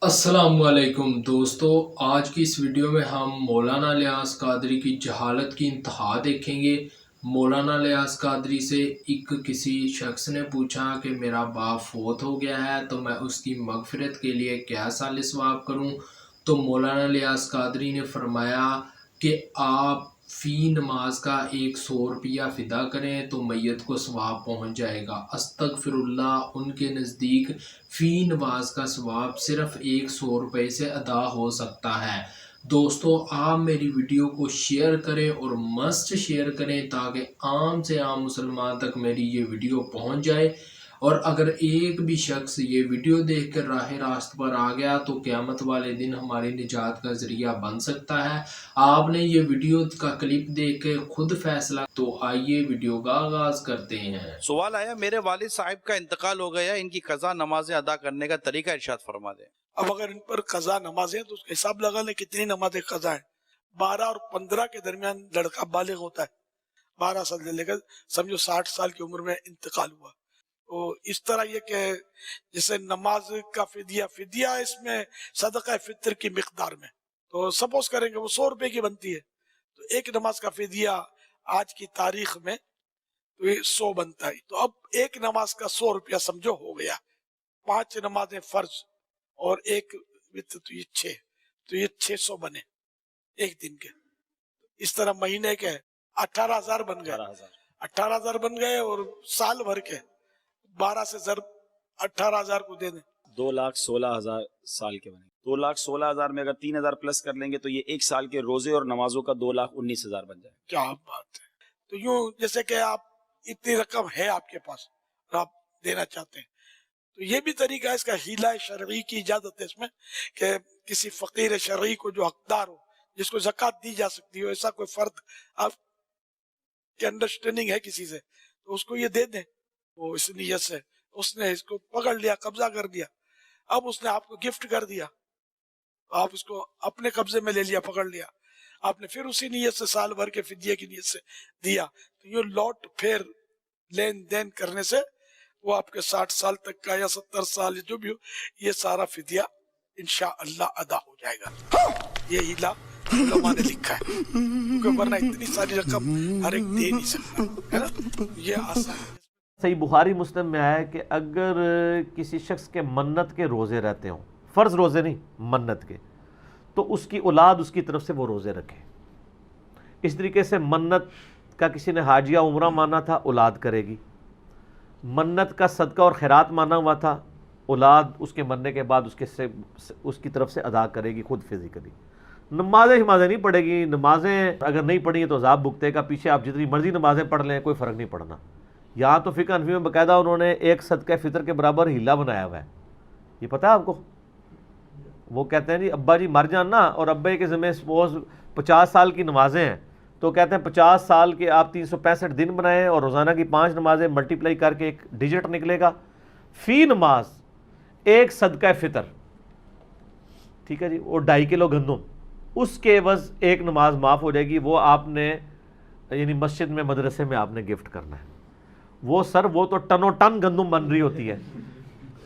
السلام علیکم دوستو، آج کی اس ویڈیو میں ہم مولانا الیاس قادری کی جہالت کی انتہا دیکھیں گے۔ مولانا الیاس قادری سے کسی شخص نے پوچھا کہ میرا باپ فوت ہو گیا ہے تو میں اس کی مغفرت کے لیے کیا سال ثواب کروں؟ تو مولانا الیاس قادری نے فرمایا کہ آپ فی نماز کا 100 روپیہ فدا کریں تو میت کو ثواب پہنچ جائے گا۔ استغفر اللہ، ان کے نزدیک فی نماز کا ثواب صرف 100 روپے سے ادا ہو سکتا ہے۔ دوستو، آپ میری ویڈیو کو شیئر کریں اور مست شیئر کریں تاکہ عام سے عام مسلمان تک میری یہ ویڈیو پہنچ جائے، اور اگر ایک بھی شخص یہ ویڈیو دیکھ کر راہ راست پر آ گیا تو قیامت والے دن ہماری نجات کا ذریعہ بن سکتا ہے۔ آپ نے یہ ویڈیو کا کلپ دیکھ کے خود فیصلہ، تو آئیے ویڈیو کا آغاز کرتے ہیں۔ سوال آیا، میرے والد صاحب کا انتقال ہو گیا، ان کی قضا نمازیں ادا کرنے کا طریقہ ارشاد فرما دیں۔ اب اگر ان پر قضا نمازیں تو اس کا حساب لگا لیں کتنی نمازیں قضا ہیں۔ 12 اور 15 کے درمیان لڑکا بالغ ہوتا ہے، 12 سال سے لے کر سمجھو 60 سال کی عمر میں انتقال ہوا۔ تو اس طرح یہ کہ جیسے نماز کا فدیہ اس میں صدقہ فطر کی مقدار میں، تو سپوز کریں کہ وہ 100 روپے کی بنتی ہے، تو ایک نماز کا فدیہ آج کی تاریخ میں تو یہ 100 بنتا ہے۔ تو اب ایک نماز کا 100 روپیہ سمجھو ہو گیا، 5 نمازیں فرض اور ایک وتر، تو یہ 6، تو یہ 600 بنے ایک دن کے۔ اس طرح مہینے کے 18,000 بن گئے، 18,000 بن گئے، اور سال بھر کے 12 سے ضرب 18,000 کو دے دیں، 2,16,000 سال کے بنے۔ 2,16,000 میں اگر 3,000 پلس کر لیں گے تو یہ ایک سال کے روزے اور نمازوں کا 2,19,000 بن جائے۔ کیا بات ہے! تو یوں جیسے کہ آپ اتنی رقم ہے آپ کے پاس اور آپ دینا چاہتے ہیں، تو یہ بھی طریقہ ہے، اس کا ہیلہ شرعی کی اجازت ہے اس میں کہ کسی فقیر شرعی کو جو حقدار ہو، جس کو زکوٰۃ دی جا سکتی ہو، ایسا کوئی فرد آپ کی انڈرسٹینڈنگ ہے کسی سے، تو اس کو یہ دے دیں۔ وہ اس نیت سے اس نے اس کو پکڑ لیا، قبضہ کر دیا، اب اس نے آپ کو گفٹ کر دیا، آپ اس کو اپنے قبضے میں لے لیا، پکڑ لیا، آپ نے پھر اسی نیت سے سال بھر کے فدیے کی نیت سے دیا، تو یہ لوٹ پھر لین دین کرنے سے وہ آپ کے 60 سال تک کا یا 70 سال جو بھی ہو، یہ سارا فدیہ انشاءاللہ ادا ہو جائے گا۔ یہ ہیلا علماء نے لکھا ہے، کیونکہ ورنہ اتنی ساری رقم ہر ایک دے نہیں سکتا ہے نا، یہ آسان ہے۔ صحیح بخاری مسلم میں آیا کہ اگر کسی شخص کے منت کے روزے رہتے ہوں، فرض روزے نہیں، منت کے، تو اس کی اولاد اس کی طرف سے وہ روزے رکھے۔ اس طریقے سے منت کا کسی نے حاجیہ عمرہ مانا تھا، اولاد کرے گی۔ منت کا صدقہ اور خیرات مانا ہوا تھا، اولاد اس کے مرنے کے بعد اس کی طرف سے ادا کرے گی خود فزیکلی۔ نمازیں نہیں پڑھے گی، نمازیں اگر نہیں پڑھی ہیں تو عذاب بھگتے گا، پیچھے آپ جتنی مرضی نمازیں پڑھ لیں کوئی فرق نہیں پڑنا۔ یہاں تو فقہ حنفی میں باقاعدہ انہوں نے ایک صدقہ فطر کے برابر ہیلا بنایا ہوا ہے، یہ پتہ ہے آپ کو؟ وہ کہتے ہیں جی ابا جی مر جانا اور ابے کے ذمہ سپوز 50 سال کی نمازیں ہیں، تو کہتے ہیں 50 سال کے آپ 365 دن بنائیں اور روزانہ کی 5 نمازیں ملٹیپلائی کر کے ایک ڈیجٹ نکلے گا، فی نماز ایک صدقہ فطر، ٹھیک ہے جی، اور 2.5 کلو گندم، اس کے عوض ایک نماز معاف ہو جائے گی، وہ آپ نے یعنی مسجد میں مدرسے میں آپ نے گفٹ کرنا ہے۔ وہ سر وہ تو ٹنوں ٹن گندم بن رہی ہوتی ہے،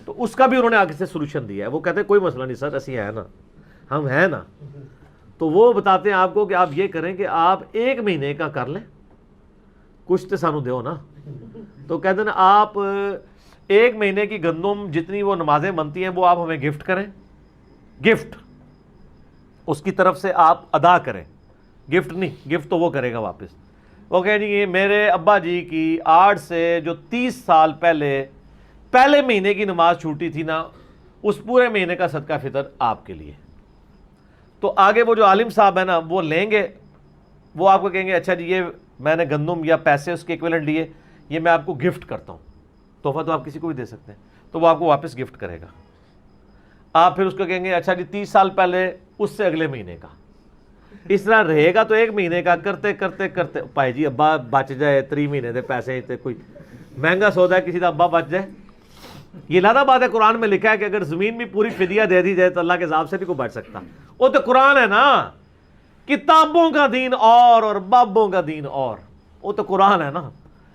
تو اس کا بھی انہوں نے آگے سے سولوشن دیا ہے۔ وہ کہتے ہیں کوئی مسئلہ نہیں سر، اسی ہے نا، ہم ہیں نا، تو وہ بتاتے ہیں آپ کو کہ آپ یہ کریں کہ آپ 1 مہینے کا کر لیں، کچھ تو سانو دیو نا، تو کہتے ہیں آپ 1 مہینے کی گندم جتنی وہ نمازیں بنتی ہیں وہ آپ ہمیں گفٹ کریں، گفٹ اس کی طرف سے آپ ادا کریں، گفٹ نہیں، گفٹ تو وہ کرے گا واپس۔ وہ کہیں جی میرے ابا جی کی 8 سے جو 30 سال پہلے مہینے کی نماز چھوٹی تھی نا، اس پورے مہینے کا صدقہ فطر آپ کے لیے۔ تو آگے وہ جو عالم صاحب ہیں نا وہ لیں گے، وہ آپ کو کہیں گے اچھا جی یہ میں نے گندم یا پیسے اس کے ایکویلنٹ لیے، یہ میں آپ کو گفٹ کرتا ہوں، تحفہ تو آپ کسی کو بھی دے سکتے ہیں، تو وہ آپ کو واپس گفٹ کرے گا۔ آپ پھر اس کو کہیں گے اچھا جی 30 سال پہلے اس سے اگلے مہینے کا، اس طرح رہے گا، تو 1 مہینے کا کرتے کرتے کرتے پائے جی ابا بچ جائے 3 مہینے دے پیسے، کوئی مہنگا سودا ہے کسی کا ابا بچ جائے، یہ لادہ بات ہے، قرآن میں لکھا ہے کہ اگر زمین بھی پوری فدیہ دے دی جائے تو اللہ کے عذاب سے بھی کوئی بچ سکتا۔ وہ تو قرآن ہے نا، کتابوں کا دین اور بابوں کا دین اور، وہ تو قرآن ہے نا،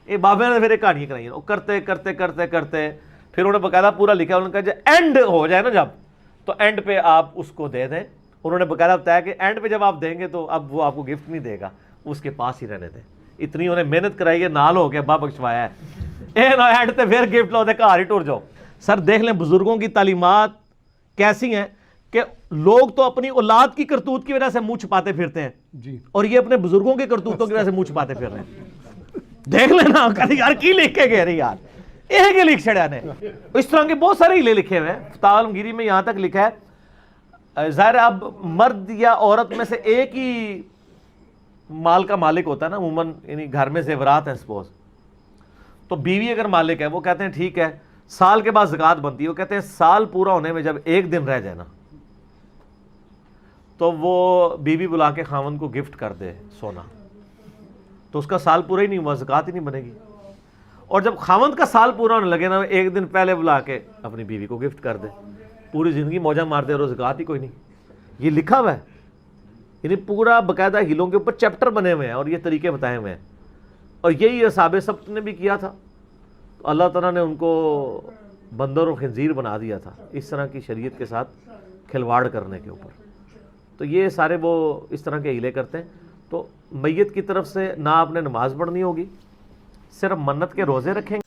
یہ بابے نے پھر ایک کہانیاں کرائی ہیں، کرتے کرتے کرتے کرتے پھر انہوں نے باقاعدہ پورا لکھا، انہوں نے کہا جب اینڈ ہو جائے نا، جب تو اینڈ پہ آپ اس کو دے دیں. انہوں نے باقاعدہ بتایا کہ اینڈ پہ جب آپ دیں گے تو اب وہ آپ کو گفٹ نہیں دے گا, اس کے پاس ہی رہنے دیں. اتنی انہیں محنت کرائی ہے, نال ہو کے ابا بخشوایا ہے, اے نا اینڈ تے پھر گفٹ لو دے گھر ہی ٹر جاؤ. سر دیکھ لیں بزرگوں کی تعلیمات کیسی ہیں کہ لوگ تو اپنی اولاد کی کرتوت کی وجہ سے منہ چھپاتے پھرتے ہیں جی, اور یہ اپنے بزرگوں کی کرتوتوں کی وجہ سے منہ چھپاتے پھر رہے ہیں. دیکھ لینا کہتے یار کی لکھ کے گئے رہے یار, یہ کہ لکھ چھڑیا نے. اس طرح کے بہت سارے ہیلے لکھے ہوئے ہیں. فتاوی عالمگیری میں یہاں تک لکھا ہے, ظاہر اب مرد یا عورت میں سے ایک ہی مال کا مالک ہوتا ہے نا عموماً, یعنی گھر میں زیورات ہیں سپوز, تو بیوی اگر مالک ہے وہ کہتے ہیں ٹھیک ہے سال کے بعد زکوٰۃ بنتی ہے. وہ کہتے ہیں سال پورا ہونے میں جب ایک دن رہ جائے نا تو وہ بیوی بلا کے خاوند کو گفٹ کر دے سونا, تو اس کا سال پورا ہی نہیں ہوا, زکوٰۃ ہی نہیں بنے گی. اور جب خاوند کا سال پورا ہونے لگے نا, ایک دن پہلے بلا کے اپنی بیوی کو گفٹ کر دے, پوری زندگی موجہ مار دے اور زکوٰۃ ہی کوئی نہیں. یہ لکھا ہوا ہے, یعنی پورا باقاعدہ ہیلوں کے اوپر چیپٹر بنے ہوئے ہیں اور یہ طریقے بتائے ہوئے ہیں. اور یہی اصحاب سبت نے بھی کیا تھا, تو اللہ تعالیٰ نے ان کو بندر اور خنزیر بنا دیا تھا اس طرح کی شریعت کے ساتھ کھلواڑ کرنے کے اوپر. تو یہ سارے وہ اس طرح کے ہیلے کرتے ہیں. تو میت کی طرف سے نہ آپ نے نماز پڑھنی ہوگی, صرف منت کے روزے رکھیں گے.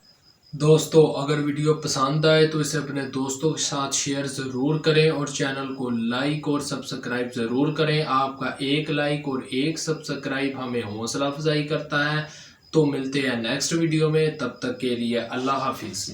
دوستو اگر ویڈیو پسند آئے تو اسے اپنے دوستوں کے ساتھ شیئر ضرور کریں اور چینل کو لائک اور سبسکرائب ضرور کریں. آپ کا ایک لائک اور ایک سبسکرائب ہمیں حوصلہ افزائی کرتا ہے. تو ملتے ہیں نیکسٹ ویڈیو میں, تب تک کے لیے اللہ حافظ.